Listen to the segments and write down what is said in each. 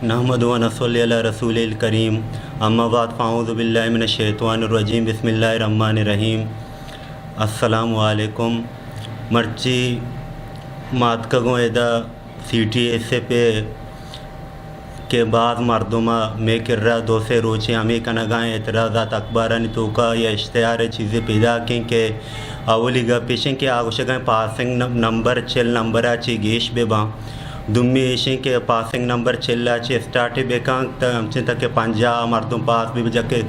नहमदु व नसल्ली अला रसूलिल करीम अम्मा बाद फ़अऊज़ु बिल्लाहि मिनश शैतानिर रजीम बिस्मिल्लाहिर रहमानिर रहीम। अस्सलामु अलैकुम। मर्ची मातकगों एदा CTSP के बाद मर्दुमा में किर्रा दो से रोचे हमें कनगाएँ एतराज़ात अखबारानी तोका या इश्तिहार चीज़ें पैदा की के अवली गा पेशें के आगोशगाएँ पासिंग नंबर चल नंबर आची गेश बेबा दुम्मी एशें के पासिंग नंबर चल आची स्टार्ट बेकां तमचे तक के पंजा मर्दुम पास भी जाके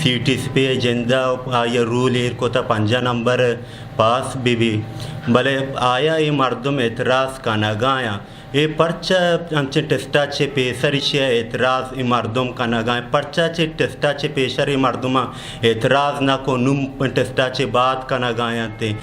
CTSP जिंदा या रूल एर को था पंजा नंबर पास भी भले आया ये मर्दुम एतराज़ कनगाया ये पर्चा आमचे टेस्टाचे पेसरिशे एतराज़ मर्दुम कनगाय पर्चाचे टेस्टाचे पेशर मर्दुमा एतराज़ ना को नुम टेस्टाचे बात कनगाया ते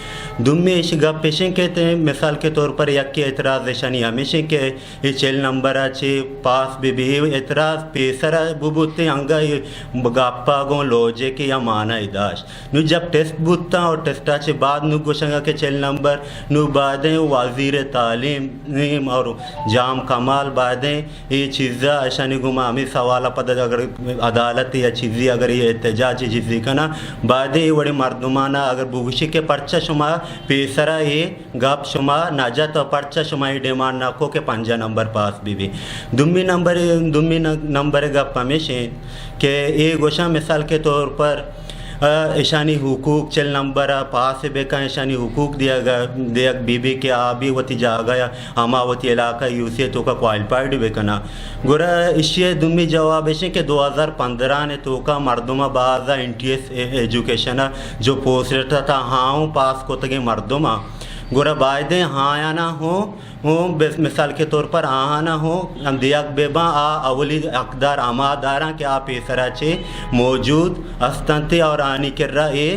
दुम्मे इस गप पेशें कहते हैं मिसाल के तौर पर यक के एतराज़ शनी हमेशा के ये चेल नंबर आचे पास भी एतराज़ पेसर बुबुते अंगा ये गप्पा गो लोजे के या माना इदाश नु जब टेस्ट बुता और टेस्टाचे बाद नु गोशंगा के चेल नंबर नु बादें वज़ीर तालीम और जाम कमाल बादें ये चीज़ा अशानी गुमा हमें सवाल पद अगर अदालत या चीज़ी अगर ये एहतजाज चीज़ी का ना बादे वड़े मर्दुमाना अगर बुगशी के पर्चा शुमा पेसरा ये गप शुमा नाजा तो पर्चा शुमा ये डिमांड ना को के पंजा नंबर पास भी दुम्मी नंबर गप हमेशा के ये गोशा मिसाल के तौर पर ईशानी हुकूक चल नंबर पास से बेका ईशानी हुकूक दिया गया बीबी के आबी वती जा गया हमावती इलाका यूसी तो का क्वालिफाइड बेकना गुरा इश्ये दुम्मी जवाब ऐसे के 2015 ने तो का मर्दुमा बाजा इंटीएस एजुकेशन जो पोस्ट था हाँ पास को तक मर्दुमा गोरा बायदे हाँ या ना हो मिसाल के तौर पर हाँ ना हो दियाक बेबा अवली अकदार आमादारा के आप पेसराचे मौजूद अस्तंते और आनी कर्रा ए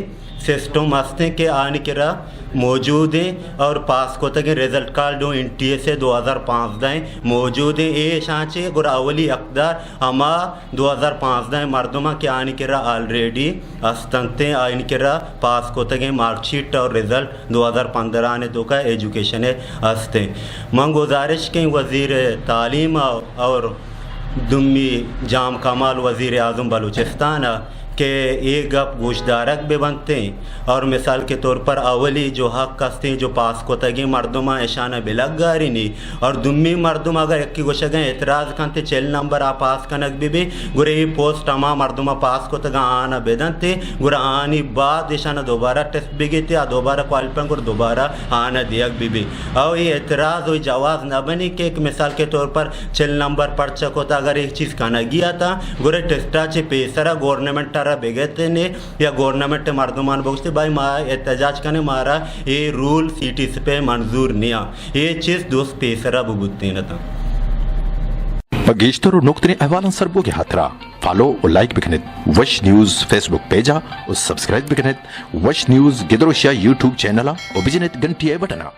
सिस्टम हंसते के आने किरा मौजूद हैं और पास को तक रिजल्ट कार्ड दो इंटीए से 2005 दाएँ मौजूद हैं ए शांचे गुर अवली अकदार हमा 2005 दाएँ मर्दुमा के आने किरा ऑलरेडी अस्तंते आने किरा पास को तक मार्कशीट और रिजल्ट 2015 ने तो का एजुकेशन है हंसते मैं गुजारिश के वज़ीर तालीम और दुम्मी जाम कमाल वज़ीर आज़म बलूचिस्तान के एक गप गोशदारक भी बनते हैं और मिसाल के तौर पर अवली जो हक कसते हैं जो पास को तगी मर्दुमा ऐशाना बिलग गारी नहीं और दुम्मी मर्दुमा अगर एक की गोशा गए एतराज़ करते चेल नंबर आ पास कनक भी गुरे पोस्ट अमा मर्दुमा पास को तगा आना बेदनते गुरा आनी बाद ऐशाना दोबारा टेस्ट भी गए थे दोबारा क्वालिफाइंग और दोबारा आना दिया भी और ये एतराज़ हुई जवाज़ न बनी कि एक मिसाल के तौर पर चेल नंबर पर्चा को अगर एक चीज़ खाना गया था गुरे टेस्टाचे पेसरा गवर्नमेंट बेगते ने या गवर्नमेंट मर्दुमान बगते भाई मारा एहतजाज करने मारा ये रूल CTSP पे मंजूर नहीं ये चीज़ दोस्त पेसरा बुबुत्ते न था बगीश्तर और नुक्तने अहवालन सरबो के हाथरा फॉलो और लाइक बिकनेत वश न्यूज़ फेसबुक पेजा और सब्सक्राइब बिकनेत वश न्यूज़ गिदरोशिया यूट्यूब चैनल और बिजनेत घंटी बटना